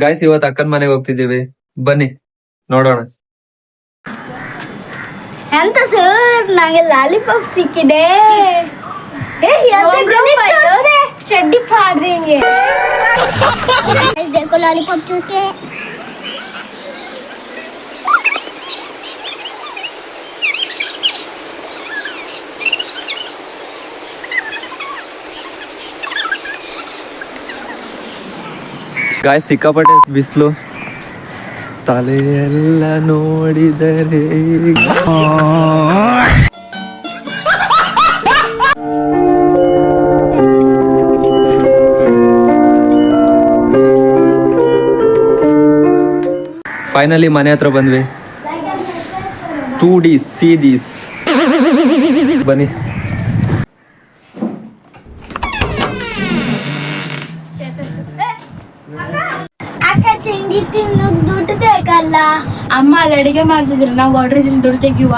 Guys ಇವತ್ತು ಅಕ್ಕನ ಮನೆಗೆ ಹೋಗ್ತಿದ್ದೀವಿ, ಬನ್ನಿ ನೋಡೋಣ. ಎಂತ ಸರ್, ನಂಗೆ ಲಾಲಿಪಾಪ್ ಸಿಕ್ಕಿದೆ. चड्डी फाड़ देंगे. देखो लॉलीपॉप चूस के. ಗಾಯ್ಸ್ ಸಿಕ್ಕಾಪಟ್ಟೆ ಬಿಸಿಲು, ತಲೆಯೆಲ್ಲ ನೋಡಿದರೆ ಫೈನಲಿ ಮನೆ ಹತ್ರ ಬಂದ್ವಿ. 2D see this. ಬನ್ನಿ. ಅಕ್ಕ ತಿಂಡಿ ತಿನ್ನೋಕ್ ದುಡ್ಡು ಬೇಕಲ್ಲ. ಅಮ್ಮ ಅಲ್ಲಿ ಅಡಿಗೆ ಮಾಡ್ತಿದ್ರು, ನಾವು ಆರ್ಡ್ರ್ ದುಡ್ಡು ತೆಗಿಯುವ.